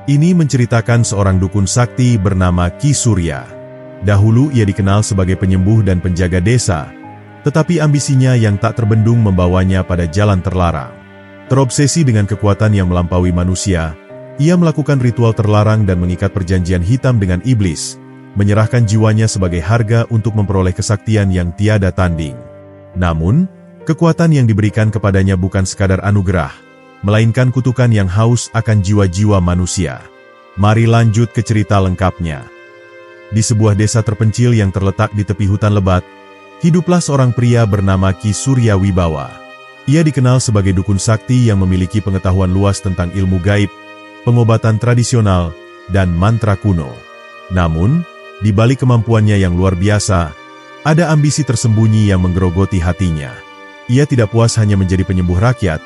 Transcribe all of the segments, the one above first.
Ini menceritakan seorang dukun sakti bernama Ki Surya. Dahulu ia dikenal sebagai penyembuh dan penjaga desa, tetapi ambisinya yang tak terbendung membawanya pada jalan terlarang. Terobsesi dengan kekuatan yang melampaui manusia, ia melakukan ritual terlarang dan mengikat perjanjian hitam dengan iblis, menyerahkan jiwanya sebagai harga untuk memperoleh kesaktian yang tiada tanding. Namun, kekuatan yang diberikan kepadanya bukan sekadar anugerah, melainkan kutukan yang haus akan jiwa-jiwa manusia. Mari lanjut ke cerita lengkapnya. Di sebuah desa terpencil yang terletak di tepi hutan lebat, hiduplah seorang pria bernama Ki Surya Wibawa. Ia dikenal sebagai dukun sakti yang memiliki pengetahuan luas tentang ilmu gaib, pengobatan tradisional, dan mantra kuno. Namun, di balik kemampuannya yang luar biasa, ada ambisi tersembunyi yang menggerogoti hatinya. Ia tidak puas hanya menjadi penyembuh rakyat.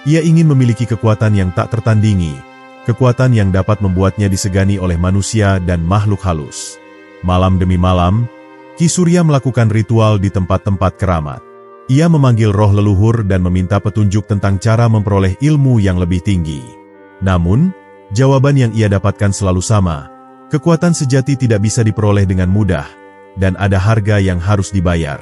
Ia ingin memiliki kekuatan yang tak tertandingi, kekuatan yang dapat membuatnya disegani oleh manusia dan makhluk halus. Malam demi malam, Ki Surya melakukan ritual di tempat-tempat keramat. Ia memanggil roh leluhur dan meminta petunjuk tentang cara memperoleh ilmu yang lebih tinggi. Namun, jawaban yang ia dapatkan selalu sama. Kekuatan sejati tidak bisa diperoleh dengan mudah, dan ada harga yang harus dibayar.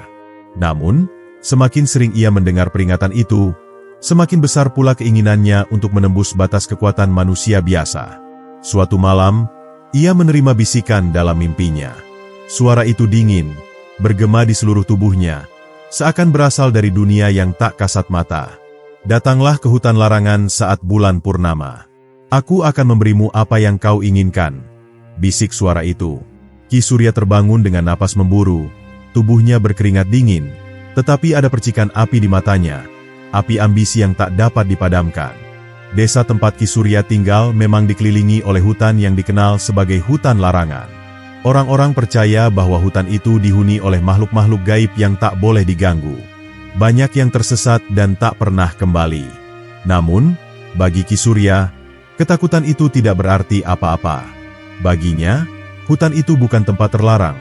Namun, semakin sering ia mendengar peringatan itu, semakin besar pula keinginannya untuk menembus batas kekuatan manusia biasa. Suatu malam, ia menerima bisikan dalam mimpinya. Suara itu dingin, bergema di seluruh tubuhnya, seakan berasal dari dunia yang tak kasat mata. Datanglah ke hutan larangan saat bulan purnama. Aku akan memberimu apa yang kau inginkan, bisik suara itu. Ki Surya terbangun dengan napas memburu, tubuhnya berkeringat dingin, tetapi ada percikan api di matanya. Api ambisi yang tak dapat dipadamkan. Desa tempat Ki Surya tinggal memang dikelilingi oleh hutan yang dikenal sebagai hutan larangan. Orang-orang percaya bahwa hutan itu dihuni oleh makhluk-makhluk gaib yang tak boleh diganggu. Banyak yang tersesat dan tak pernah kembali. Namun, bagi Ki Surya, ketakutan itu tidak berarti apa-apa. Baginya, hutan itu bukan tempat terlarang,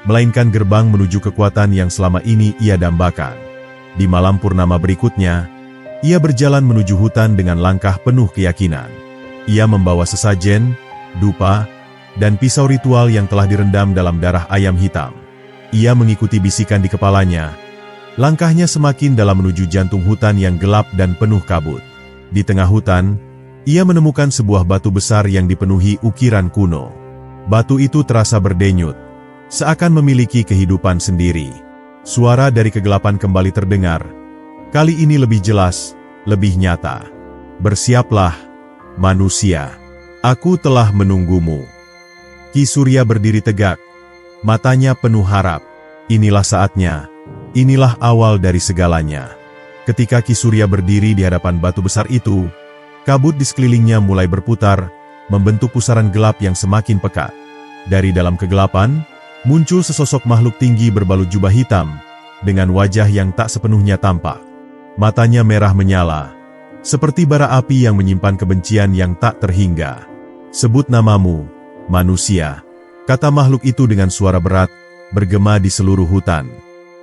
melainkan gerbang menuju kekuatan yang selama ini ia dambakan. Di malam purnama berikutnya, ia berjalan menuju hutan dengan langkah penuh keyakinan. Ia membawa sesajen, dupa, dan pisau ritual yang telah direndam dalam darah ayam hitam. Ia mengikuti bisikan di kepalanya. Langkahnya semakin dalam menuju jantung hutan yang gelap dan penuh kabut. Di tengah hutan, ia menemukan sebuah batu besar yang dipenuhi ukiran kuno. Batu itu terasa berdenyut, seakan memiliki kehidupan sendiri. Suara dari kegelapan kembali terdengar. Kali ini lebih jelas, lebih nyata. Bersiaplah, manusia. Aku telah menunggumu. Ki Surya berdiri tegak. Matanya penuh harap. Inilah saatnya. Inilah awal dari segalanya. Ketika Ki Surya berdiri di hadapan batu besar itu, kabut di sekelilingnya mulai berputar, membentuk pusaran gelap yang semakin pekat. Dari dalam kegelapan, muncul sesosok makhluk tinggi berbalut jubah hitam, dengan wajah yang tak sepenuhnya tampak. Matanya merah menyala, seperti bara api yang menyimpan kebencian yang tak terhingga. Sebut namamu, manusia, kata makhluk itu dengan suara berat, bergema di seluruh hutan.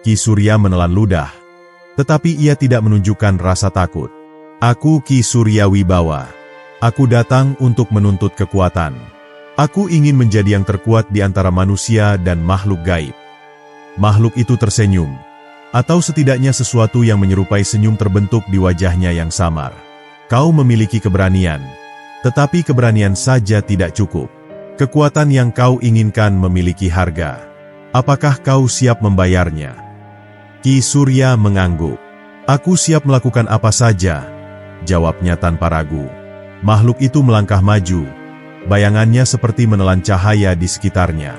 Ki Surya menelan ludah, tetapi ia tidak menunjukkan rasa takut. Aku Ki Surya Wibawa. Aku datang untuk menuntut kekuatan. Aku ingin menjadi yang terkuat di antara manusia dan makhluk gaib. Makhluk itu tersenyum, atau setidaknya sesuatu yang menyerupai senyum terbentuk di wajahnya yang samar. Kau memiliki keberanian, tetapi keberanian saja tidak cukup. Kekuatan yang kau inginkan memiliki harga. Apakah kau siap membayarnya? Ki Surya mengangguk. Aku siap melakukan apa saja, jawabnya tanpa ragu. Makhluk itu melangkah maju. Bayangannya seperti menelan cahaya di sekitarnya.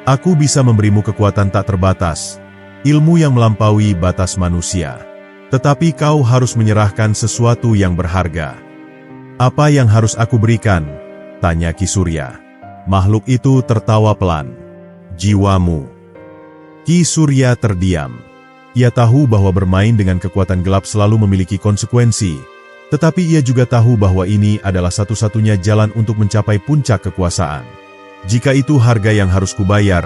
Aku bisa memberimu kekuatan tak terbatas, ilmu yang melampaui batas manusia. Tetapi kau harus menyerahkan sesuatu yang berharga. Apa yang harus aku berikan? Tanya Ki Surya. Makhluk itu tertawa pelan. Jiwamu. Ki Surya terdiam. Ia tahu bahwa bermain dengan kekuatan gelap selalu memiliki konsekuensi, tetapi ia juga tahu bahwa ini adalah satu-satunya jalan untuk mencapai puncak kekuasaan. Jika itu harga yang harus kubayar,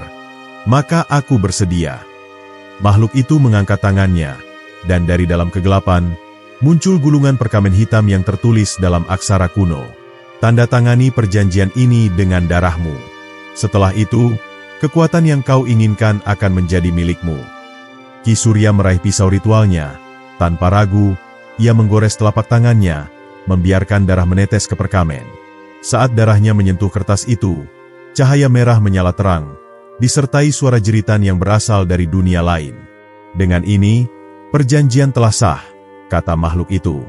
maka aku bersedia. Makhluk itu mengangkat tangannya, dan dari dalam kegelapan, muncul gulungan perkamen hitam yang tertulis dalam aksara kuno. Tanda tangani perjanjian ini dengan darahmu. Setelah itu, kekuatan yang kau inginkan akan menjadi milikmu." Ki Surya meraih pisau ritualnya. Tanpa ragu, ia menggores telapak tangannya, membiarkan darah menetes ke perkamen. Saat darahnya menyentuh kertas itu, cahaya merah menyala terang, disertai suara jeritan yang berasal dari dunia lain. "Dengan ini, perjanjian telah sah," kata makhluk itu.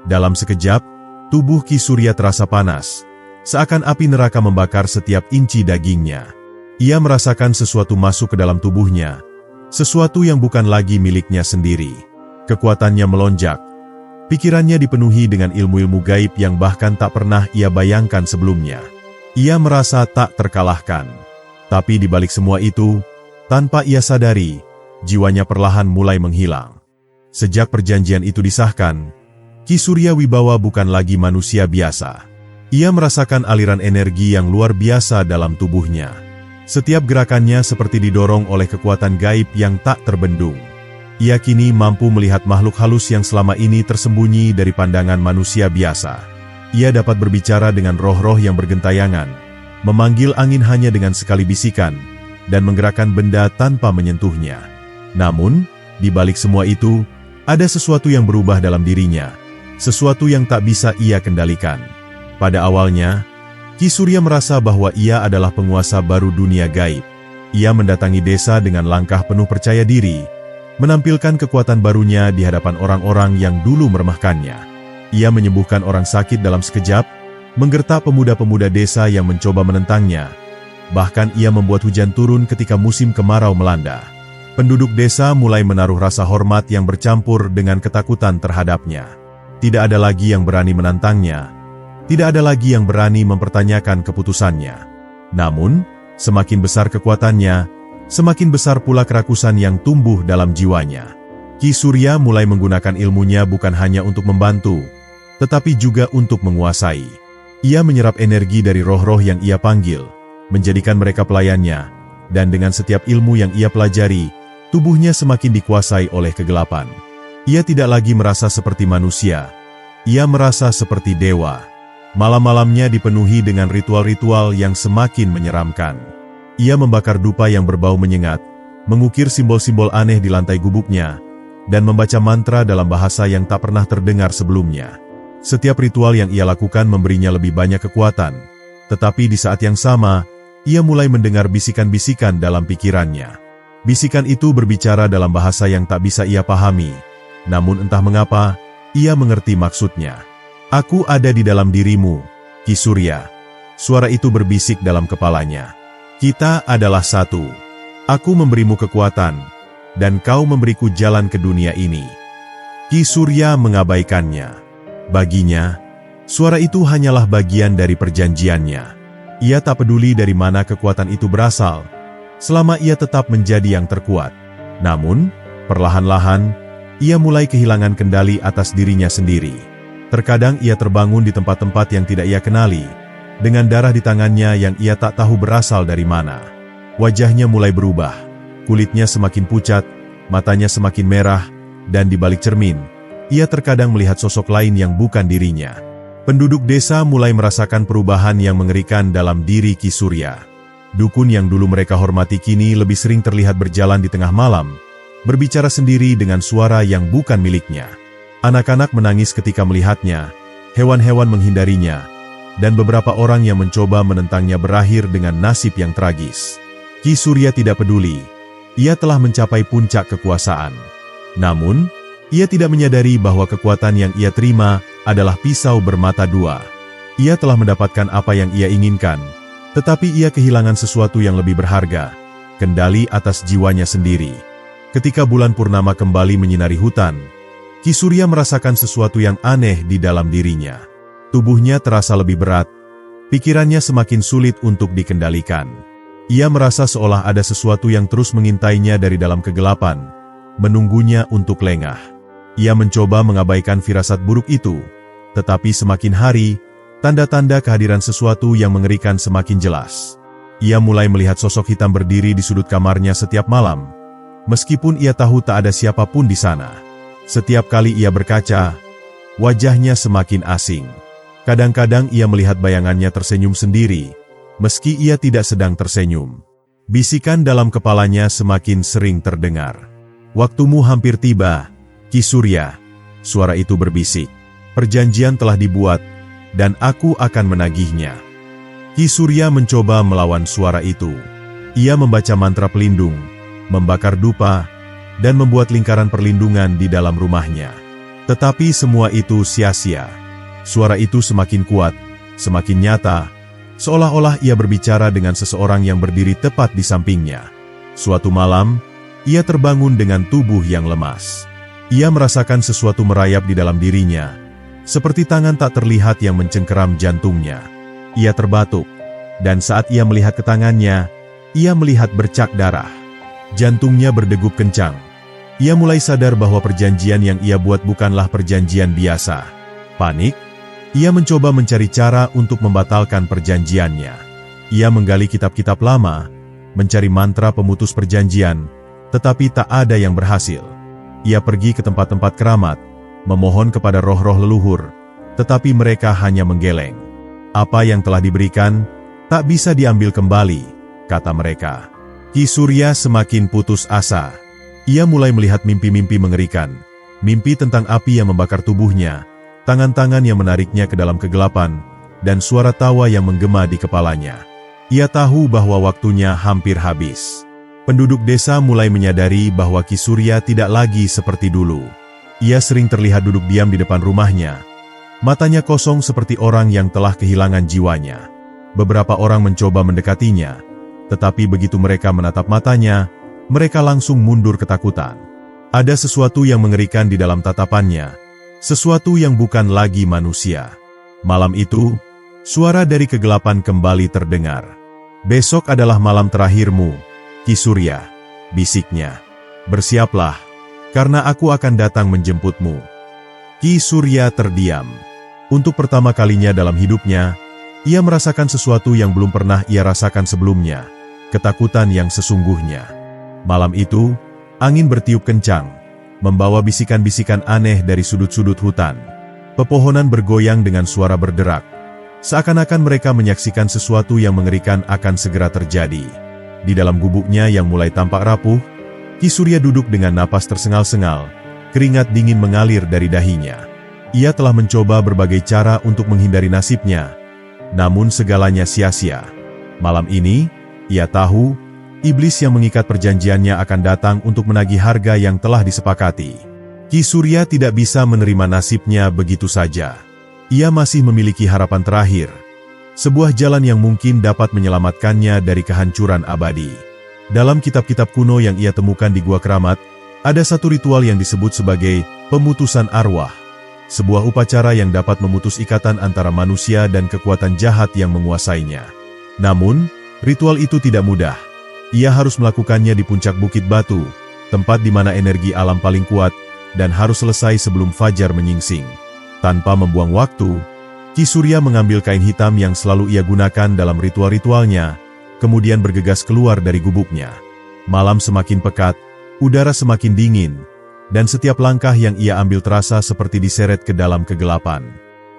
Dalam sekejap, tubuh Ki Surya terasa panas, seakan api neraka membakar setiap inci dagingnya. Ia merasakan sesuatu masuk ke dalam tubuhnya, sesuatu yang bukan lagi miliknya sendiri. Kekuatannya melonjak. Pikirannya dipenuhi dengan ilmu-ilmu gaib yang bahkan tak pernah ia bayangkan sebelumnya. Ia merasa tak terkalahkan. Tapi di balik semua itu, tanpa ia sadari, jiwanya perlahan mulai menghilang. Sejak perjanjian itu disahkan, Ki Surya Wibawa bukan lagi manusia biasa. Ia merasakan aliran energi yang luar biasa dalam tubuhnya. Setiap gerakannya seperti didorong oleh kekuatan gaib yang tak terbendung. Ia kini mampu melihat makhluk halus yang selama ini tersembunyi dari pandangan manusia biasa. Ia dapat berbicara dengan roh-roh yang bergentayangan, memanggil angin hanya dengan sekali bisikan, dan menggerakkan benda tanpa menyentuhnya. Namun, di balik semua itu, ada sesuatu yang berubah dalam dirinya, sesuatu yang tak bisa ia kendalikan. Pada awalnya, Ki Surya merasa bahwa ia adalah penguasa baru dunia gaib. Ia mendatangi desa dengan langkah penuh percaya diri, menampilkan kekuatan barunya di hadapan orang-orang yang dulu meremehkannya. Ia menyembuhkan orang sakit dalam sekejap, menggertak pemuda-pemuda desa yang mencoba menentangnya. Bahkan ia membuat hujan turun ketika musim kemarau melanda. Penduduk desa mulai menaruh rasa hormat yang bercampur dengan ketakutan terhadapnya. Tidak ada lagi yang berani menantangnya. Tidak ada lagi yang berani mempertanyakan keputusannya. Namun, semakin besar kekuatannya, semakin besar pula kerakusan yang tumbuh dalam jiwanya. Ki Surya mulai menggunakan ilmunya bukan hanya untuk membantu, tetapi juga untuk menguasai. Ia menyerap energi dari roh-roh yang ia panggil, menjadikan mereka pelayannya, dan dengan setiap ilmu yang ia pelajari, tubuhnya semakin dikuasai oleh kegelapan. Ia tidak lagi merasa seperti manusia. Ia merasa seperti dewa. Malam-malamnya dipenuhi dengan ritual-ritual yang semakin menyeramkan. Ia membakar dupa yang berbau menyengat, mengukir simbol-simbol aneh di lantai gubuknya, dan membaca mantra dalam bahasa yang tak pernah terdengar sebelumnya. Setiap ritual yang ia lakukan memberinya lebih banyak kekuatan, tetapi di saat yang sama, ia mulai mendengar bisikan-bisikan dalam pikirannya. Bisikan itu berbicara dalam bahasa yang tak bisa ia pahami. Namun entah mengapa, ia mengerti maksudnya. "Aku ada di dalam dirimu, Ki Surya." Suara itu berbisik dalam kepalanya. "Kita adalah satu. Aku memberimu kekuatan, dan kau memberiku jalan ke dunia ini." Ki Surya mengabaikannya. Baginya, suara itu hanyalah bagian dari perjanjiannya. Ia tak peduli dari mana kekuatan itu berasal, selama ia tetap menjadi yang terkuat. Namun, perlahan-lahan, ia mulai kehilangan kendali atas dirinya sendiri. Terkadang ia terbangun di tempat-tempat yang tidak ia kenali, dengan darah di tangannya yang ia tak tahu berasal dari mana. Wajahnya mulai berubah, kulitnya semakin pucat, matanya semakin merah, dan di balik cermin, ia terkadang melihat sosok lain yang bukan dirinya. Penduduk desa mulai merasakan perubahan yang mengerikan dalam diri Ki Surya. Dukun yang dulu mereka hormati kini lebih sering terlihat berjalan di tengah malam, berbicara sendiri dengan suara yang bukan miliknya. Anak-anak menangis ketika melihatnya, hewan-hewan menghindarinya, dan beberapa orang yang mencoba menentangnya berakhir dengan nasib yang tragis. Ki Surya tidak peduli, ia telah mencapai puncak kekuasaan. Namun, ia tidak menyadari bahwa kekuatan yang ia terima adalah pisau bermata dua. Ia telah mendapatkan apa yang ia inginkan, tetapi ia kehilangan sesuatu yang lebih berharga, kendali atas jiwanya sendiri. Ketika bulan purnama kembali menyinari hutan, Ki Surya merasakan sesuatu yang aneh di dalam dirinya. Tubuhnya terasa lebih berat, pikirannya semakin sulit untuk dikendalikan. Ia merasa seolah ada sesuatu yang terus mengintainya dari dalam kegelapan, menunggunya untuk lengah. Ia mencoba mengabaikan firasat buruk itu, tetapi semakin hari, tanda-tanda kehadiran sesuatu yang mengerikan semakin jelas. Ia mulai melihat sosok hitam berdiri di sudut kamarnya setiap malam, meskipun ia tahu tak ada siapapun di sana. Setiap kali ia berkaca, wajahnya semakin asing. Kadang-kadang ia melihat bayangannya tersenyum sendiri, meski ia tidak sedang tersenyum. Bisikan dalam kepalanya semakin sering terdengar. "Waktumu hampir tiba, Ki Surya," suara itu berbisik. "Perjanjian telah dibuat, dan aku akan menagihnya." Ki Surya mencoba melawan suara itu. Ia membaca mantra pelindung, membakar dupa, dan membuat lingkaran perlindungan di dalam rumahnya. Tetapi semua itu sia-sia. Suara itu semakin kuat, semakin nyata, seolah-olah ia berbicara dengan seseorang yang berdiri tepat di sampingnya. Suatu malam, ia terbangun dengan tubuh yang lemas. Ia merasakan sesuatu merayap di dalam dirinya, seperti tangan tak terlihat yang mencengkeram jantungnya. Ia terbatuk, dan saat ia melihat ke tangannya, ia melihat bercak darah. Jantungnya berdegup kencang. Ia mulai sadar bahwa perjanjian yang ia buat bukanlah perjanjian biasa. Panik, ia mencoba mencari cara untuk membatalkan perjanjiannya. Ia menggali kitab-kitab lama, mencari mantra pemutus perjanjian, tetapi tak ada yang berhasil. Ia pergi ke tempat-tempat keramat, memohon kepada roh-roh leluhur, tetapi mereka hanya menggeleng. "Apa yang telah diberikan, tak bisa diambil kembali," kata mereka. Ki Surya semakin putus asa. Ia mulai melihat mimpi-mimpi mengerikan, mimpi tentang api yang membakar tubuhnya, tangan-tangan yang menariknya ke dalam kegelapan, dan suara tawa yang menggema di kepalanya. Ia tahu bahwa waktunya hampir habis. Penduduk desa mulai menyadari bahwa Ki Surya tidak lagi seperti dulu. Ia sering terlihat duduk diam di depan rumahnya. Matanya kosong seperti orang yang telah kehilangan jiwanya. Beberapa orang mencoba mendekatinya, tetapi begitu mereka menatap matanya, mereka langsung mundur ketakutan. Ada sesuatu yang mengerikan di dalam tatapannya, sesuatu yang bukan lagi manusia. Malam itu, suara dari kegelapan kembali terdengar. "Besok adalah malam terakhirmu, Ki Surya," bisiknya. "Bersiaplah, karena aku akan datang menjemputmu." Ki Surya terdiam. Untuk pertama kalinya dalam hidupnya, ia merasakan sesuatu yang belum pernah ia rasakan sebelumnya, ketakutan yang sesungguhnya. Malam itu, angin bertiup kencang, membawa bisikan-bisikan aneh dari sudut-sudut hutan. Pepohonan bergoyang dengan suara berderak, seakan-akan mereka menyaksikan sesuatu yang mengerikan akan segera terjadi. Di dalam gubuknya yang mulai tampak rapuh, Ki Surya duduk dengan napas tersengal-sengal, keringat dingin mengalir dari dahinya. Ia telah mencoba berbagai cara untuk menghindari nasibnya, namun segalanya sia-sia. Malam ini, ia tahu, iblis yang mengikat perjanjiannya akan datang untuk menagih harga yang telah disepakati. Ki Surya tidak bisa menerima nasibnya begitu saja. Ia masih memiliki harapan terakhir, sebuah jalan yang mungkin dapat menyelamatkannya dari kehancuran abadi. Dalam kitab-kitab kuno yang ia temukan di Gua Keramat, ada satu ritual yang disebut sebagai pemutusan arwah, sebuah upacara yang dapat memutus ikatan antara manusia dan kekuatan jahat yang menguasainya. Namun, ritual itu tidak mudah. Ia harus melakukannya di puncak Bukit Batu, tempat di mana energi alam paling kuat, dan harus selesai sebelum fajar menyingsing. Tanpa membuang waktu, Ki Surya mengambil kain hitam yang selalu ia gunakan dalam ritual-ritualnya, kemudian bergegas keluar dari gubuknya. Malam semakin pekat, udara semakin dingin, dan setiap langkah yang ia ambil terasa seperti diseret ke dalam kegelapan.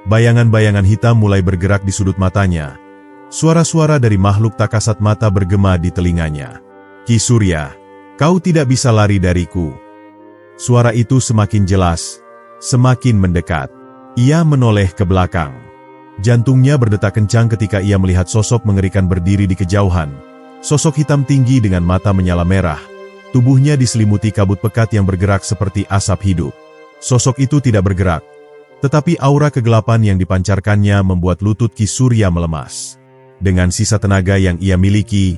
Bayangan-bayangan hitam mulai bergerak di sudut matanya. Suara-suara dari makhluk tak kasat mata bergema di telinganya. "Ki Surya, kau tidak bisa lari dariku." Suara itu semakin jelas, semakin mendekat. Ia menoleh ke belakang. Jantungnya berdetak kencang ketika ia melihat sosok mengerikan berdiri di kejauhan. Sosok hitam tinggi dengan mata menyala merah. Tubuhnya diselimuti kabut pekat yang bergerak seperti asap hidup. Sosok itu tidak bergerak, tetapi aura kegelapan yang dipancarkannya membuat lutut Ki Surya melemas. Dengan sisa tenaga yang ia miliki,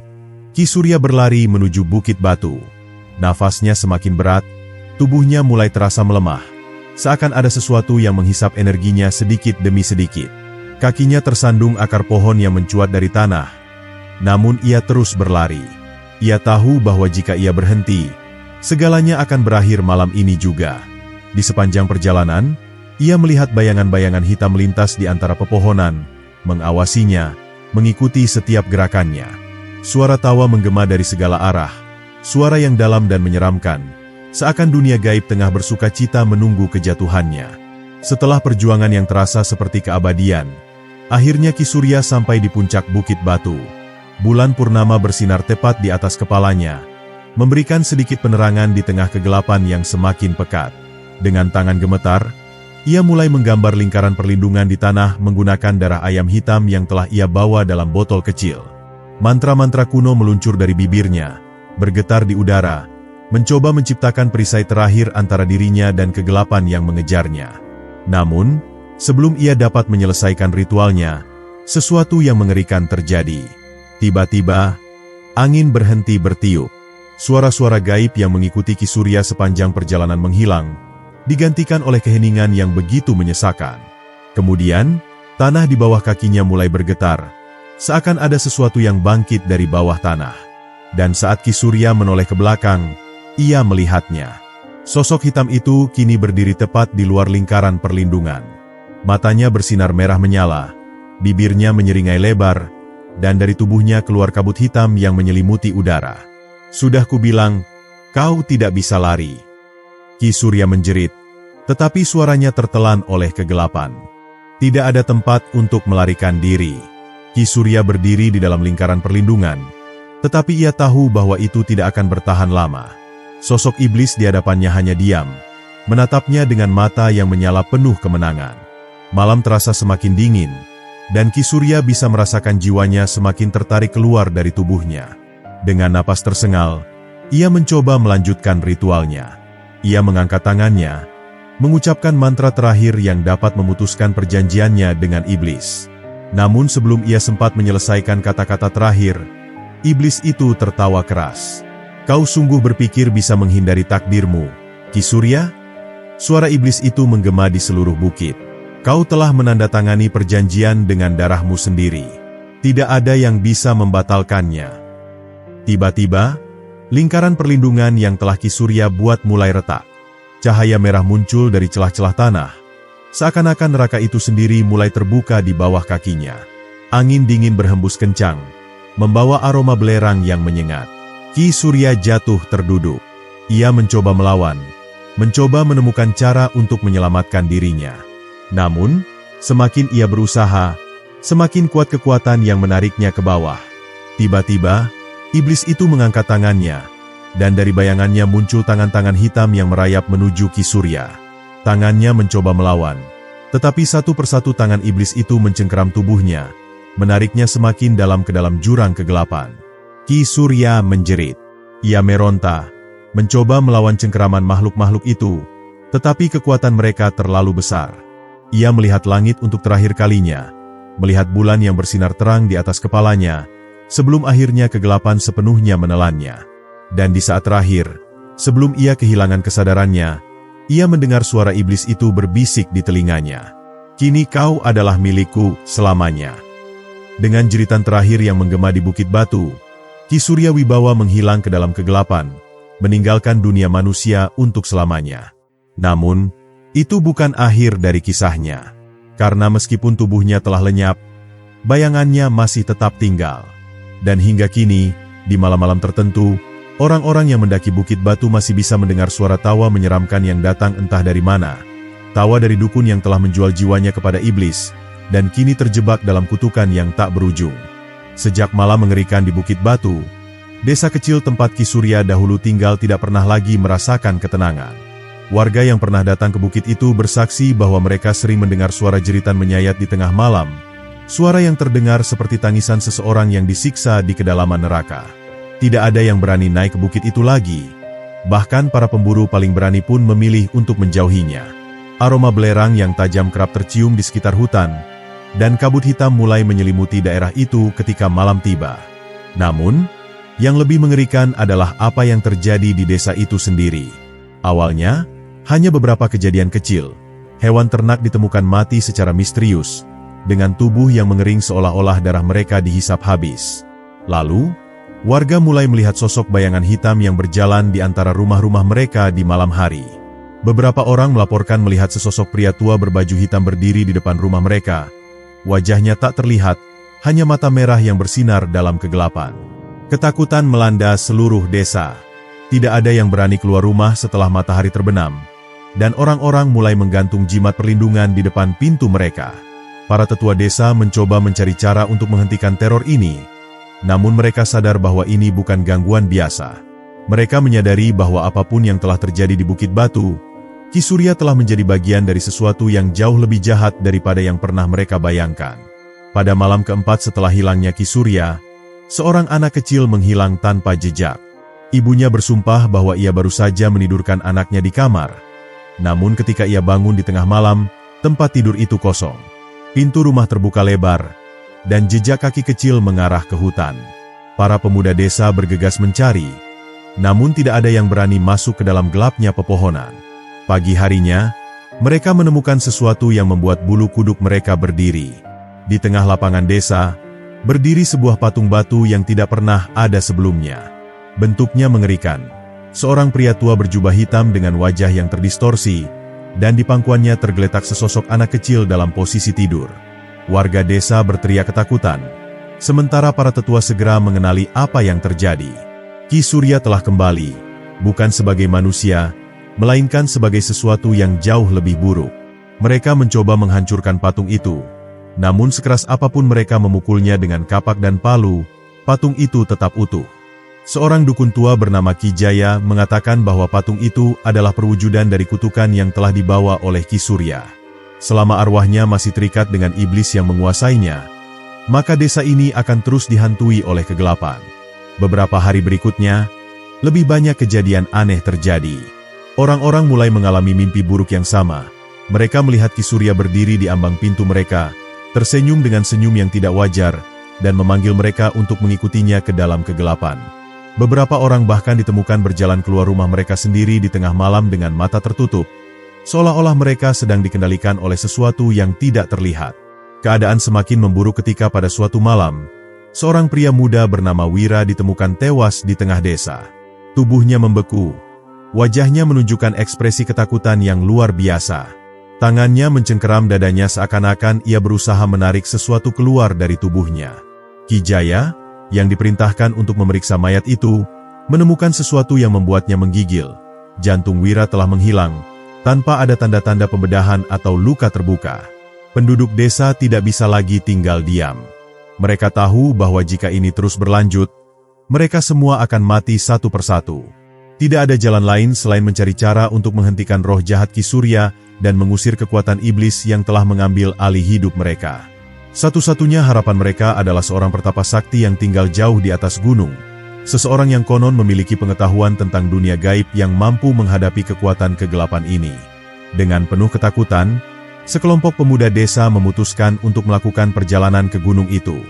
Ki Surya berlari menuju Bukit Batu. Nafasnya semakin berat, tubuhnya mulai terasa melemah, seakan ada sesuatu yang menghisap energinya sedikit demi sedikit. Kakinya tersandung akar pohon yang mencuat dari tanah, namun ia terus berlari. Ia tahu bahwa jika ia berhenti, segalanya akan berakhir malam ini juga. Di sepanjang perjalanan, ia melihat bayangan-bayangan hitam melintas di antara pepohonan, mengawasinya, mengikuti setiap gerakannya. Suara tawa menggema dari segala arah, suara yang dalam dan menyeramkan, seakan dunia gaib tengah bersuka cita menunggu kejatuhannya. Setelah perjuangan yang terasa seperti keabadian, akhirnya Ki Surya sampai di puncak Bukit Batu. Bulan purnama bersinar tepat di atas kepalanya, memberikan sedikit penerangan di tengah kegelapan yang semakin pekat. Dengan tangan gemetar, ia mulai menggambar lingkaran perlindungan di tanah menggunakan darah ayam hitam yang telah ia bawa dalam botol kecil. Mantra-mantra kuno meluncur dari bibirnya, bergetar di udara, mencoba menciptakan perisai terakhir antara dirinya dan kegelapan yang mengejarnya. Namun, sebelum ia dapat menyelesaikan ritualnya, sesuatu yang mengerikan terjadi. Tiba-tiba, angin berhenti bertiup. Suara-suara gaib yang mengikuti Ki Surya sepanjang perjalanan menghilang, digantikan oleh keheningan yang begitu menyesakan. Kemudian, tanah di bawah kakinya mulai bergetar, seakan ada sesuatu yang bangkit dari bawah tanah. Dan saat Ki Surya menoleh ke belakang, ia melihatnya. Sosok hitam itu kini berdiri tepat di luar lingkaran perlindungan. Matanya bersinar merah menyala, bibirnya menyeringai lebar, dan dari tubuhnya keluar kabut hitam yang menyelimuti udara. Sudah kubilang, kau tidak bisa lari. Ki Surya menjerit, tetapi suaranya tertelan oleh kegelapan. Tidak ada tempat untuk melarikan diri. Ki Surya berdiri di dalam lingkaran perlindungan, tetapi ia tahu bahwa itu tidak akan bertahan lama. Sosok iblis di hadapannya hanya diam, menatapnya dengan mata yang menyala penuh kemenangan. Malam terasa semakin dingin, dan Ki Surya bisa merasakan jiwanya semakin tertarik keluar dari tubuhnya. Dengan napas tersengal, ia mencoba melanjutkan ritualnya. Ia mengangkat tangannya, mengucapkan mantra terakhir yang dapat memutuskan perjanjiannya dengan iblis. Namun sebelum ia sempat menyelesaikan kata-kata terakhir, iblis itu tertawa keras. Kau sungguh berpikir bisa menghindari takdirmu, Ki Surya? Suara iblis itu menggema di seluruh bukit. Kau telah menandatangani perjanjian dengan darahmu sendiri. Tidak ada yang bisa membatalkannya. Tiba-tiba, lingkaran perlindungan yang telah Ki Surya buat mulai retak. Cahaya merah muncul dari celah-celah tanah. Seakan-akan neraka itu sendiri mulai terbuka di bawah kakinya. Angin dingin berhembus kencang, membawa aroma belerang yang menyengat. Ki Surya jatuh terduduk. Ia mencoba melawan, mencoba menemukan cara untuk menyelamatkan dirinya. Namun, semakin ia berusaha, semakin kuat kekuatan yang menariknya ke bawah. Tiba-tiba, iblis itu mengangkat tangannya, dan dari bayangannya muncul tangan-tangan hitam yang merayap menuju Ki Surya. Tangannya mencoba melawan, tetapi satu persatu tangan iblis itu mencengkeram tubuhnya, menariknya semakin dalam ke dalam jurang kegelapan. Ki Surya menjerit. Ia meronta, mencoba melawan cengkeraman makhluk-makhluk itu, tetapi kekuatan mereka terlalu besar. Ia melihat langit untuk terakhir kalinya, melihat bulan yang bersinar terang di atas kepalanya, sebelum akhirnya kegelapan sepenuhnya menelannya. Dan di saat terakhir, sebelum ia kehilangan kesadarannya, ia mendengar suara iblis itu berbisik di telinganya. Kini kau adalah milikku selamanya. Dengan jeritan terakhir yang menggema di Bukit Batu, Ki Surya Wibawa menghilang ke dalam kegelapan, meninggalkan dunia manusia untuk selamanya. Namun, itu bukan akhir dari kisahnya. Karena meskipun tubuhnya telah lenyap, bayangannya masih tetap tinggal. Dan hingga kini, di malam-malam tertentu, orang-orang yang mendaki Bukit Batu masih bisa mendengar suara tawa menyeramkan yang datang entah dari mana. Tawa dari dukun yang telah menjual jiwanya kepada iblis, dan kini terjebak dalam kutukan yang tak berujung. Sejak malam mengerikan di Bukit Batu, desa kecil tempat Ki Surya dahulu tinggal tidak pernah lagi merasakan ketenangan. Warga yang pernah datang ke bukit itu bersaksi bahwa mereka sering mendengar suara jeritan menyayat di tengah malam, suara yang terdengar seperti tangisan seseorang yang disiksa di kedalaman neraka. Tidak ada yang berani naik ke bukit itu lagi, bahkan para pemburu paling berani pun memilih untuk menjauhinya. Aroma belerang yang tajam kerap tercium di sekitar hutan, dan kabut hitam mulai menyelimuti daerah itu ketika malam tiba. Namun, yang lebih mengerikan adalah apa yang terjadi di desa itu sendiri. Awalnya, hanya beberapa kejadian kecil. Hewan ternak ditemukan mati secara misterius, dengan tubuh yang mengering seolah-olah darah mereka dihisap habis. Lalu, warga mulai melihat sosok bayangan hitam yang berjalan di antara rumah-rumah mereka di malam hari. Beberapa orang melaporkan melihat sesosok pria tua berbaju hitam berdiri di depan rumah mereka. Wajahnya tak terlihat, hanya mata merah yang bersinar dalam kegelapan. Ketakutan melanda seluruh desa. Tidak ada yang berani keluar rumah setelah matahari terbenam, dan orang-orang mulai menggantung jimat perlindungan di depan pintu mereka. Para tetua desa mencoba mencari cara untuk menghentikan teror ini, namun mereka sadar bahwa ini bukan gangguan biasa. Mereka menyadari bahwa apapun yang telah terjadi di Bukit Batu, Ki Surya telah menjadi bagian dari sesuatu yang jauh lebih jahat daripada yang pernah mereka bayangkan. Pada malam keempat setelah hilangnya Ki Surya, seorang anak kecil menghilang tanpa jejak. Ibunya bersumpah bahwa ia baru saja menidurkan anaknya di kamar. Namun ketika ia bangun di tengah malam, tempat tidur itu kosong. Pintu rumah terbuka lebar, dan jejak kaki kecil mengarah ke hutan. Para pemuda desa bergegas mencari, namun tidak ada yang berani masuk ke dalam gelapnya pepohonan. Pagi harinya, mereka menemukan sesuatu yang membuat bulu kuduk mereka berdiri. Di tengah lapangan desa, berdiri sebuah patung batu yang tidak pernah ada sebelumnya. Bentuknya mengerikan. Seorang pria tua berjubah hitam dengan wajah yang terdistorsi, dan di pangkuannya tergeletak sesosok anak kecil dalam posisi tidur. Warga desa berteriak ketakutan, sementara para tetua segera mengenali apa yang terjadi. Ki Surya telah kembali, bukan sebagai manusia, melainkan sebagai sesuatu yang jauh lebih buruk. Mereka mencoba menghancurkan patung itu, namun sekeras apapun mereka memukulnya dengan kapak dan palu, patung itu tetap utuh. Seorang dukun tua bernama Ki Jaya mengatakan bahwa patung itu adalah perwujudan dari kutukan yang telah dibawa oleh Ki Surya. Selama arwahnya masih terikat dengan iblis yang menguasainya, maka desa ini akan terus dihantui oleh kegelapan. Beberapa hari berikutnya, lebih banyak kejadian aneh terjadi. Orang-orang mulai mengalami mimpi buruk yang sama. Mereka melihat Ki Surya berdiri di ambang pintu mereka, tersenyum dengan senyum yang tidak wajar, dan memanggil mereka untuk mengikutinya ke dalam kegelapan. Beberapa orang bahkan ditemukan berjalan keluar rumah mereka sendiri di tengah malam dengan mata tertutup, seolah-olah mereka sedang dikendalikan oleh sesuatu yang tidak terlihat. Keadaan semakin memburuk ketika pada suatu malam, seorang pria muda bernama Wira ditemukan tewas di tengah desa. Tubuhnya membeku, wajahnya menunjukkan ekspresi ketakutan yang luar biasa. Tangannya mencengkeram dadanya seakan-akan ia berusaha menarik sesuatu keluar dari tubuhnya. Ki Jaya, yang diperintahkan untuk memeriksa mayat itu, menemukan sesuatu yang membuatnya menggigil. Jantung Wira telah menghilang, tanpa ada tanda-tanda pembedahan atau luka terbuka. Penduduk desa tidak bisa lagi tinggal diam. Mereka tahu bahwa jika ini terus berlanjut, mereka semua akan mati satu persatu. Tidak ada jalan lain selain mencari cara untuk menghentikan roh jahat Ki Surya dan mengusir kekuatan iblis yang telah mengambil alih hidup mereka. Satu-satunya harapan mereka adalah seorang pertapa sakti yang tinggal jauh di atas gunung. Seseorang yang konon memiliki pengetahuan tentang dunia gaib yang mampu menghadapi kekuatan kegelapan ini. Dengan penuh ketakutan, sekelompok pemuda desa memutuskan untuk melakukan perjalanan ke gunung itu.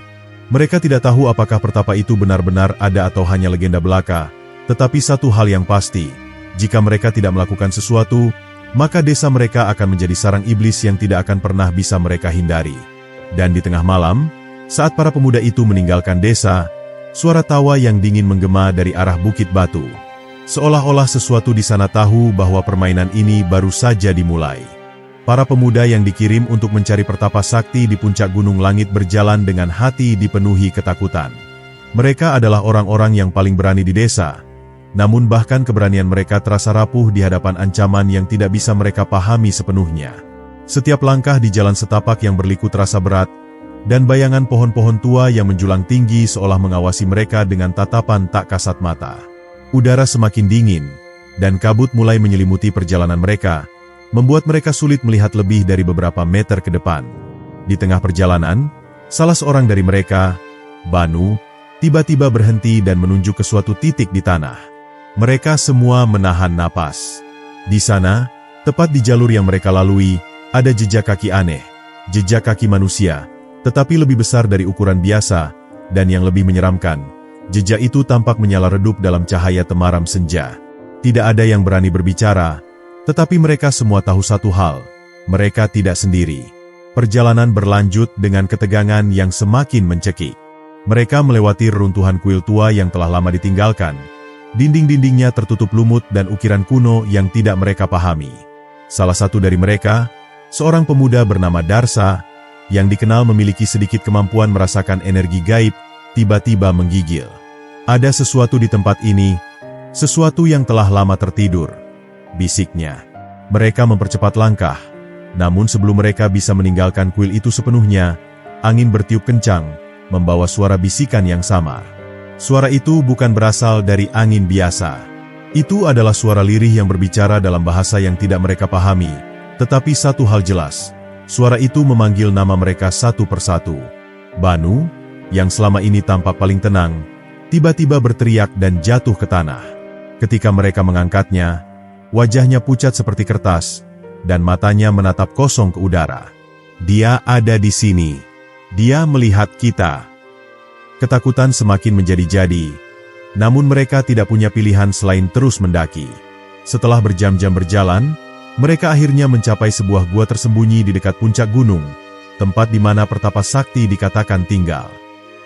Mereka tidak tahu apakah pertapa itu benar-benar ada atau hanya legenda belaka, tetapi satu hal yang pasti, jika mereka tidak melakukan sesuatu, maka desa mereka akan menjadi sarang iblis yang tidak akan pernah bisa mereka hindari. Dan di tengah malam, saat para pemuda itu meninggalkan desa, suara tawa yang dingin menggema dari arah Bukit Batu. Seolah-olah sesuatu di sana tahu bahwa permainan ini baru saja dimulai. Para pemuda yang dikirim untuk mencari pertapa sakti di puncak gunung langit berjalan dengan hati dipenuhi ketakutan. Mereka adalah orang-orang yang paling berani di desa, namun bahkan keberanian mereka terasa rapuh di hadapan ancaman yang tidak bisa mereka pahami sepenuhnya. Setiap langkah di jalan setapak yang berliku terasa berat, dan bayangan pohon-pohon tua yang menjulang tinggi seolah mengawasi mereka dengan tatapan tak kasat mata. Udara semakin dingin, dan kabut mulai menyelimuti perjalanan mereka, membuat mereka sulit melihat lebih dari beberapa meter ke depan. Di tengah perjalanan, salah seorang dari mereka, Banu, tiba-tiba berhenti dan menunjuk ke suatu titik di tanah. Mereka semua menahan napas. Di sana, tepat di jalur yang mereka lalui, ada jejak kaki aneh, jejak kaki manusia, tetapi lebih besar dari ukuran biasa, dan yang lebih menyeramkan, jejak itu tampak menyala redup dalam cahaya temaram senja. Tidak ada yang berani berbicara, tetapi mereka semua tahu satu hal, mereka tidak sendiri. Perjalanan berlanjut dengan ketegangan yang semakin mencekik. Mereka melewati reruntuhan kuil tua yang telah lama ditinggalkan. Dinding-dindingnya tertutup lumut dan ukiran kuno yang tidak mereka pahami. Salah satu dari mereka, seorang pemuda bernama Darsa, yang dikenal memiliki sedikit kemampuan merasakan energi gaib, tiba-tiba menggigil. Ada sesuatu di tempat ini, sesuatu yang telah lama tertidur, bisiknya. Mereka mempercepat langkah, namun sebelum mereka bisa meninggalkan kuil itu sepenuhnya, angin bertiup kencang, membawa suara bisikan yang samar. Suara itu bukan berasal dari angin biasa. Itu adalah suara lirih yang berbicara dalam bahasa yang tidak mereka pahami, tetapi satu hal jelas, suara itu memanggil nama mereka satu persatu. Banu, yang selama ini tampak paling tenang, tiba-tiba berteriak dan jatuh ke tanah. Ketika mereka mengangkatnya, wajahnya pucat seperti kertas, dan matanya menatap kosong ke udara. Dia ada di sini. Dia melihat kita. Ketakutan semakin menjadi-jadi, namun mereka tidak punya pilihan selain terus mendaki. Setelah berjam-jam berjalan, mereka akhirnya mencapai sebuah gua tersembunyi di dekat puncak gunung, tempat di mana pertapa sakti dikatakan tinggal.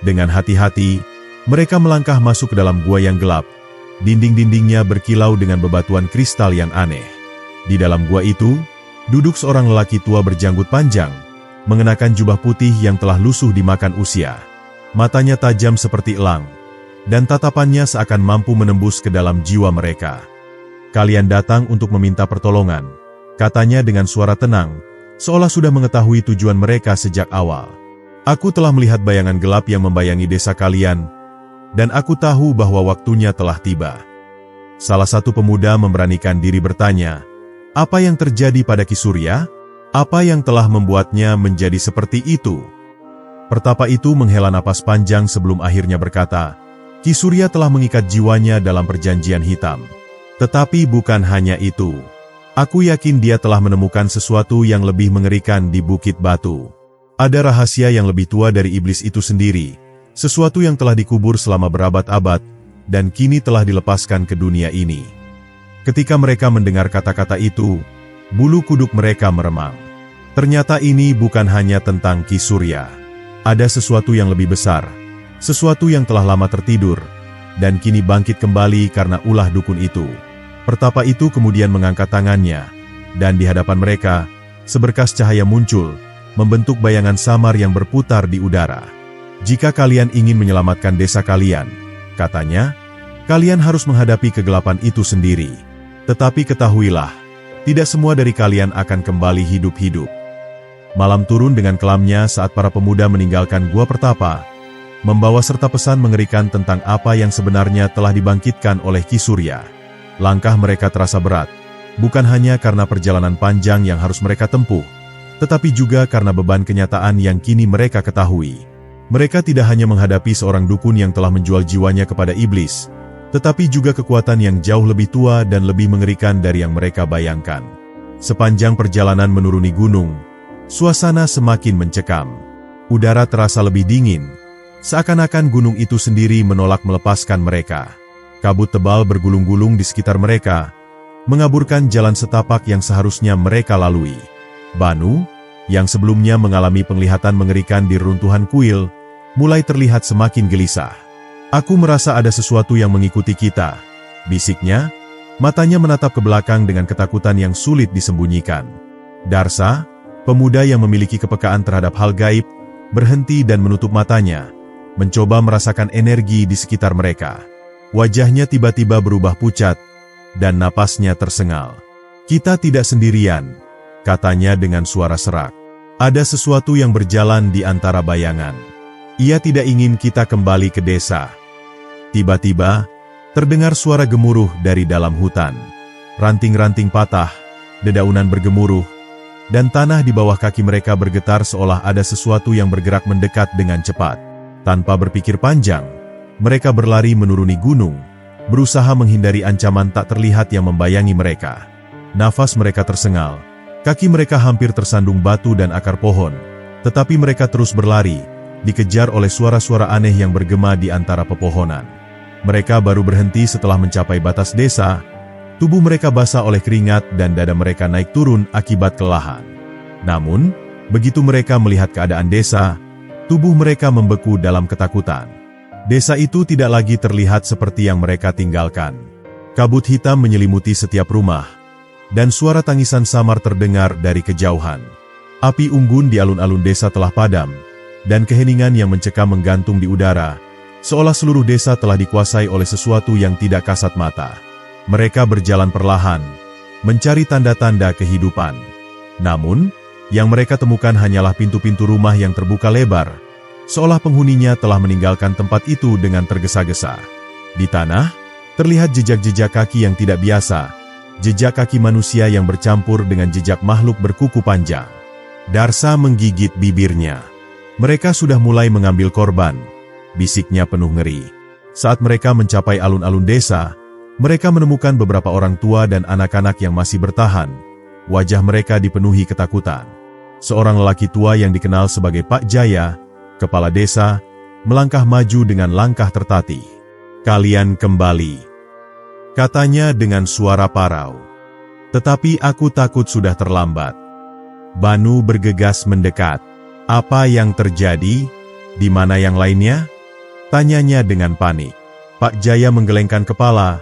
Dengan hati-hati, mereka melangkah masuk ke dalam gua yang gelap. Dinding-dindingnya berkilau dengan bebatuan kristal yang aneh. Di dalam gua itu, duduk seorang lelaki tua berjanggut panjang, mengenakan jubah putih yang telah lusuh dimakan usia. Matanya tajam seperti elang, dan tatapannya seakan mampu menembus ke dalam jiwa mereka. "Kalian datang untuk meminta pertolongan," katanya dengan suara tenang, seolah sudah mengetahui tujuan mereka sejak awal. "Aku telah melihat bayangan gelap yang membayangi desa kalian, dan aku tahu bahwa waktunya telah tiba." Salah satu pemuda memberanikan diri bertanya, "Apa yang terjadi pada Ki Surya? Apa yang telah membuatnya menjadi seperti itu?" Pertapa itu menghela napas panjang sebelum akhirnya berkata, "Ki Surya telah mengikat jiwanya dalam perjanjian hitam. Tetapi bukan hanya itu. Aku yakin dia telah menemukan sesuatu yang lebih mengerikan di Bukit Batu. Ada rahasia yang lebih tua dari iblis itu sendiri. Sesuatu yang telah dikubur selama berabad-abad, dan kini telah dilepaskan ke dunia ini." Ketika mereka mendengar kata-kata itu, bulu kuduk mereka meremang. Ternyata ini bukan hanya tentang Ki Surya. Ada sesuatu yang lebih besar, sesuatu yang telah lama tertidur, dan kini bangkit kembali karena ulah dukun itu. Pertapa itu kemudian mengangkat tangannya, dan di hadapan mereka, seberkas cahaya muncul, membentuk bayangan samar yang berputar di udara. "Jika kalian ingin menyelamatkan desa kalian," katanya, "kalian harus menghadapi kegelapan itu sendiri. Tetapi ketahuilah, tidak semua dari kalian akan kembali hidup-hidup." Malam turun dengan kelamnya saat para pemuda meninggalkan gua pertapa, membawa serta pesan mengerikan tentang apa yang sebenarnya telah dibangkitkan oleh Ki Surya. Langkah mereka terasa berat, bukan hanya karena perjalanan panjang yang harus mereka tempuh, tetapi juga karena beban kenyataan yang kini mereka ketahui. Mereka tidak hanya menghadapi seorang dukun yang telah menjual jiwanya kepada iblis, tetapi juga kekuatan yang jauh lebih tua dan lebih mengerikan dari yang mereka bayangkan. Sepanjang perjalanan menuruni gunung, suasana semakin mencekam. Udara terasa lebih dingin, seakan-akan gunung itu sendiri menolak melepaskan mereka. Kabut tebal bergulung-gulung di sekitar mereka, mengaburkan jalan setapak yang seharusnya mereka lalui. Banu, yang sebelumnya mengalami penglihatan mengerikan di reruntuhan kuil, mulai terlihat semakin gelisah. "Aku merasa ada sesuatu yang mengikuti kita," bisiknya, matanya menatap ke belakang dengan ketakutan yang sulit disembunyikan. Darsa, pemuda yang memiliki kepekaan terhadap hal gaib, berhenti dan menutup matanya, mencoba merasakan energi di sekitar mereka. Wajahnya tiba-tiba berubah pucat, dan napasnya tersengal. "Kita tidak sendirian," katanya dengan suara serak. "Ada sesuatu yang berjalan di antara bayangan. Ia tidak ingin kita kembali ke desa." Tiba-tiba, terdengar suara gemuruh dari dalam hutan. Ranting-ranting patah, dedaunan bergemuruh, dan tanah di bawah kaki mereka bergetar seolah ada sesuatu yang bergerak mendekat dengan cepat. Tanpa berpikir panjang, mereka berlari menuruni gunung, berusaha menghindari ancaman tak terlihat yang membayangi mereka. Nafas mereka tersengal, kaki mereka hampir tersandung batu dan akar pohon, tetapi mereka terus berlari, dikejar oleh suara-suara aneh yang bergema di antara pepohonan. Mereka baru berhenti setelah mencapai batas desa. Tubuh mereka basah oleh keringat dan dada mereka naik turun akibat kelelahan. Namun, begitu mereka melihat keadaan desa, tubuh mereka membeku dalam ketakutan. Desa itu tidak lagi terlihat seperti yang mereka tinggalkan. Kabut hitam menyelimuti setiap rumah, dan suara tangisan samar terdengar dari kejauhan. Api unggun di alun-alun desa telah padam, dan keheningan yang mencekam menggantung di udara, seolah seluruh desa telah dikuasai oleh sesuatu yang tidak kasat mata. Mereka berjalan perlahan, mencari tanda-tanda kehidupan. Namun, yang mereka temukan hanyalah pintu-pintu rumah yang terbuka lebar, seolah penghuninya telah meninggalkan tempat itu dengan tergesa-gesa. Di tanah, terlihat jejak-jejak kaki yang tidak biasa, jejak kaki manusia yang bercampur dengan jejak makhluk berkuku panjang. Darsa menggigit bibirnya. Mereka sudah mulai mengambil korban, bisiknya penuh ngeri. Saat mereka mencapai alun-alun desa, mereka menemukan beberapa orang tua dan anak-anak yang masih bertahan. Wajah mereka dipenuhi ketakutan. Seorang lelaki tua yang dikenal sebagai Pak Jaya, kepala desa, melangkah maju dengan langkah tertatih. "Kalian kembali," katanya dengan suara parau. "Tetapi aku takut sudah terlambat." Banu bergegas mendekat. "Apa yang terjadi? Di mana yang lainnya?" tanyanya dengan panik. Pak Jaya menggelengkan kepala,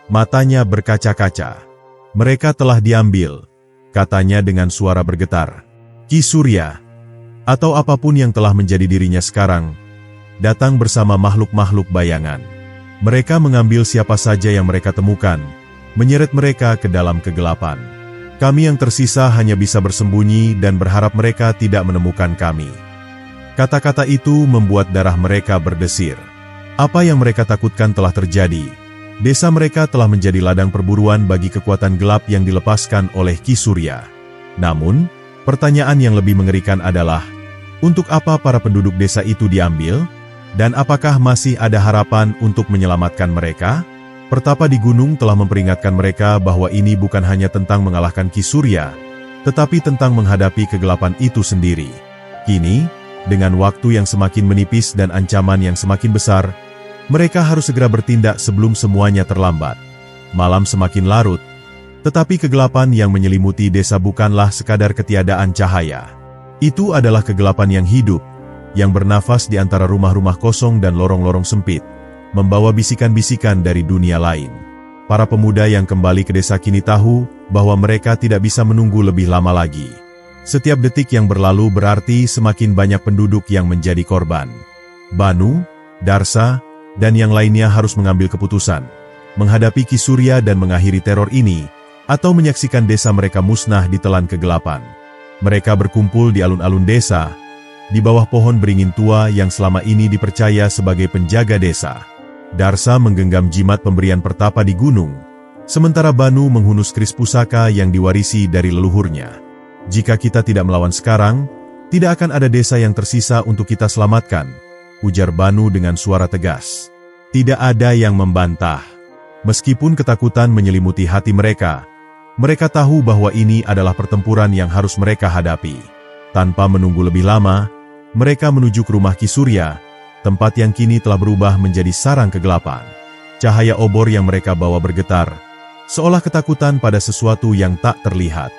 matanya berkaca-kaca. "Mereka telah diambil," katanya dengan suara bergetar. Ki Surya, atau apapun yang telah menjadi dirinya sekarang, datang bersama makhluk-makhluk bayangan. Mereka mengambil siapa saja yang mereka temukan, menyeret mereka ke dalam kegelapan. Kami yang tersisa hanya bisa bersembunyi dan berharap mereka tidak menemukan kami. Kata-kata itu membuat darah mereka berdesir. Apa yang mereka takutkan telah terjadi. Desa mereka telah menjadi ladang perburuan bagi kekuatan gelap yang dilepaskan oleh Ki Surya. Namun, pertanyaan yang lebih mengerikan adalah, untuk apa para penduduk desa itu diambil? Dan apakah masih ada harapan untuk menyelamatkan mereka? Pertapa di gunung telah memperingatkan mereka bahwa ini bukan hanya tentang mengalahkan Ki Surya, tetapi tentang menghadapi kegelapan itu sendiri. Kini, dengan waktu yang semakin menipis dan ancaman yang semakin besar, mereka harus segera bertindak sebelum semuanya terlambat. Malam semakin larut, tetapi kegelapan yang menyelimuti desa bukanlah sekadar ketiadaan cahaya. Itu adalah kegelapan yang hidup, yang bernafas di antara rumah-rumah kosong dan lorong-lorong sempit, membawa bisikan-bisikan dari dunia lain. Para pemuda yang kembali ke desa kini tahu bahwa mereka tidak bisa menunggu lebih lama lagi. Setiap detik yang berlalu berarti semakin banyak penduduk yang menjadi korban. Banu, Darsa, dan yang lainnya harus mengambil keputusan, menghadapi Ki Surya dan mengakhiri teror ini, atau menyaksikan desa mereka musnah ditelan kegelapan. Mereka berkumpul di alun-alun desa, di bawah pohon beringin tua yang selama ini dipercaya sebagai penjaga desa. Darsa menggenggam jimat pemberian pertapa di gunung, sementara Banu menghunus keris pusaka yang diwarisi dari leluhurnya. "Jika kita tidak melawan sekarang, tidak akan ada desa yang tersisa untuk kita selamatkan," ujar Banu dengan suara tegas. Tidak ada yang membantah. Meskipun ketakutan menyelimuti hati mereka, mereka tahu bahwa ini adalah pertempuran yang harus mereka hadapi. Tanpa menunggu lebih lama, mereka menuju ke rumah Ki Surya, tempat yang kini telah berubah menjadi sarang kegelapan. Cahaya obor yang mereka bawa bergetar, seolah ketakutan pada sesuatu yang tak terlihat.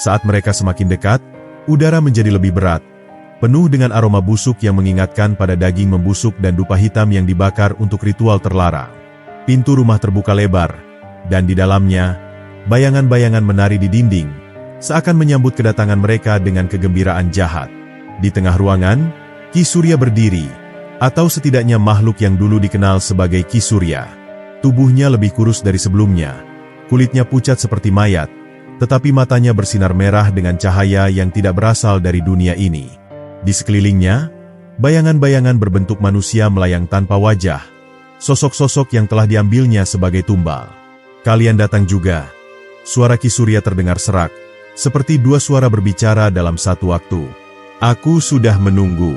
Saat mereka semakin dekat, udara menjadi lebih berat, penuh dengan aroma busuk yang mengingatkan pada daging membusuk dan dupa hitam yang dibakar untuk ritual terlarang. Pintu rumah terbuka lebar, dan di dalamnya, bayangan-bayangan menari di dinding, seakan menyambut kedatangan mereka dengan kegembiraan jahat. Di tengah ruangan, Ki Surya berdiri, atau setidaknya makhluk yang dulu dikenal sebagai Ki Surya. Tubuhnya lebih kurus dari sebelumnya, kulitnya pucat seperti mayat, tetapi matanya bersinar merah dengan cahaya yang tidak berasal dari dunia ini. Di sekelilingnya, bayangan-bayangan berbentuk manusia melayang tanpa wajah, sosok-sosok yang telah diambilnya sebagai tumbal. "Kalian datang juga." Suara Ki Surya terdengar serak, seperti dua suara berbicara dalam satu waktu. "Aku sudah menunggu."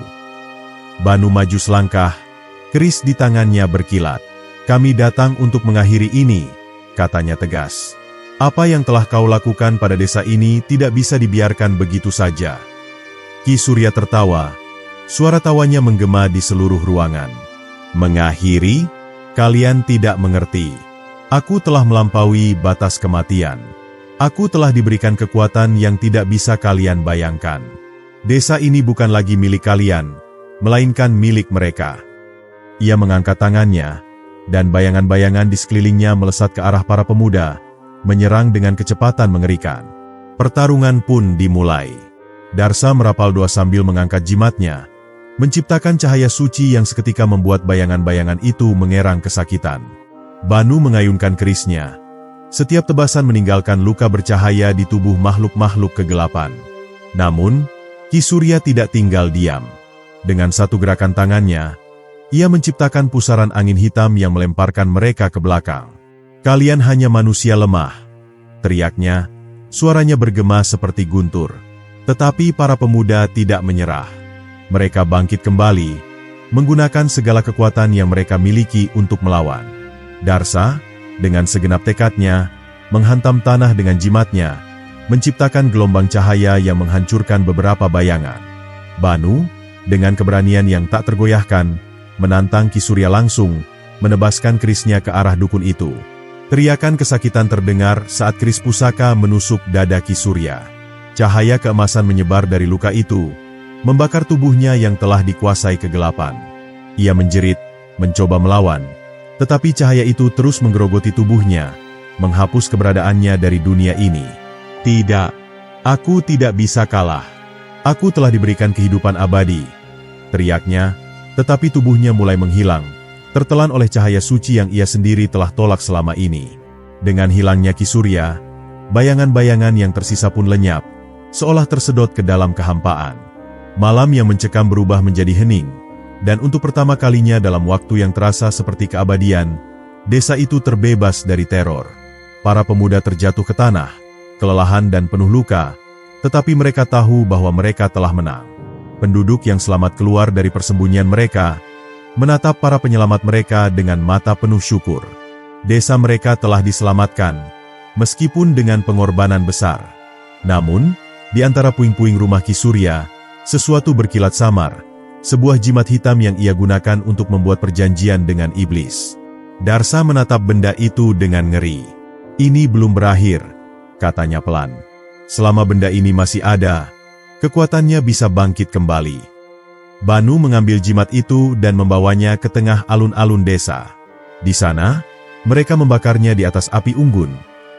Banu maju selangkah, keris di tangannya berkilat. "Kami datang untuk mengakhiri ini," katanya tegas. "Apa yang telah kau lakukan pada desa ini tidak bisa dibiarkan begitu saja." Ki Surya tertawa, suara tawanya menggema di seluruh ruangan. "Mengakhiri? Kalian tidak mengerti. Aku telah melampaui batas kematian. Aku telah diberikan kekuatan yang tidak bisa kalian bayangkan. Desa ini bukan lagi milik kalian, melainkan milik mereka." Ia mengangkat tangannya, dan bayangan-bayangan di sekelilingnya melesat ke arah para pemuda, menyerang dengan kecepatan mengerikan. Pertarungan pun dimulai. Darsa merapal doa sambil mengangkat jimatnya, menciptakan cahaya suci yang seketika membuat bayangan-bayangan itu mengerang kesakitan. Banu mengayunkan kerisnya. Setiap tebasan meninggalkan luka bercahaya di tubuh makhluk-makhluk kegelapan. Namun, Ki Surya tidak tinggal diam. Dengan satu gerakan tangannya, ia menciptakan pusaran angin hitam yang melemparkan mereka ke belakang. "Kalian hanya manusia lemah," teriaknya, suaranya bergema seperti guntur. Tetapi para pemuda tidak menyerah. Mereka bangkit kembali, menggunakan segala kekuatan yang mereka miliki untuk melawan. Darsa, dengan segenap tekadnya, menghantam tanah dengan jimatnya, menciptakan gelombang cahaya yang menghancurkan beberapa bayangan. Banu, dengan keberanian yang tak tergoyahkan, menantang Ki Surya langsung, menebaskan kerisnya ke arah dukun itu. Teriakan kesakitan terdengar saat keris pusaka menusuk dada Ki Surya. Cahaya keemasan menyebar dari luka itu, membakar tubuhnya yang telah dikuasai kegelapan. Ia menjerit, mencoba melawan, tetapi cahaya itu terus menggerogoti tubuhnya, menghapus keberadaannya dari dunia ini. "Tidak, aku tidak bisa kalah. Aku telah diberikan kehidupan abadi," teriaknya, tetapi tubuhnya mulai menghilang, tertelan oleh cahaya suci yang ia sendiri telah tolak selama ini. Dengan hilangnya Ki Surya, bayangan-bayangan yang tersisa pun lenyap, seolah tersedot ke dalam kehampaan. Malam yang mencekam berubah menjadi hening, dan untuk pertama kalinya dalam waktu yang terasa seperti keabadian, desa itu terbebas dari teror. Para pemuda terjatuh ke tanah, kelelahan dan penuh luka, tetapi mereka tahu bahwa mereka telah menang. Penduduk yang selamat keluar dari persembunyian mereka, menatap para penyelamat mereka dengan mata penuh syukur. Desa mereka telah diselamatkan, meskipun dengan pengorbanan besar. Namun, di antara puing-puing rumah Ki Surya, sesuatu berkilat samar, sebuah jimat hitam yang ia gunakan untuk membuat perjanjian dengan iblis. Darsa menatap benda itu dengan ngeri. "Ini belum berakhir," katanya pelan. "Selama benda ini masih ada, kekuatannya bisa bangkit kembali." Banu mengambil jimat itu dan membawanya ke tengah alun-alun desa. Di sana, mereka membakarnya di atas api unggun,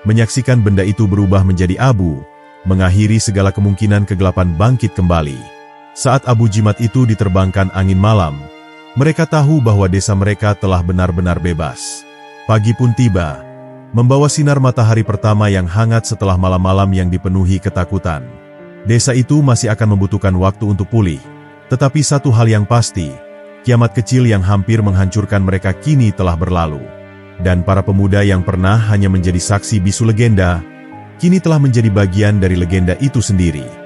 menyaksikan benda itu berubah menjadi abu, mengakhiri segala kemungkinan kegelapan bangkit kembali. Saat abu jimat itu diterbangkan angin malam, mereka tahu bahwa desa mereka telah benar-benar bebas. Pagi pun tiba, membawa sinar matahari pertama yang hangat setelah malam-malam yang dipenuhi ketakutan. Desa itu masih akan membutuhkan waktu untuk pulih, tetapi satu hal yang pasti, kiamat kecil yang hampir menghancurkan mereka kini telah berlalu. Dan para pemuda yang pernah hanya menjadi saksi bisu legenda, kini telah menjadi bagian dari legenda itu sendiri.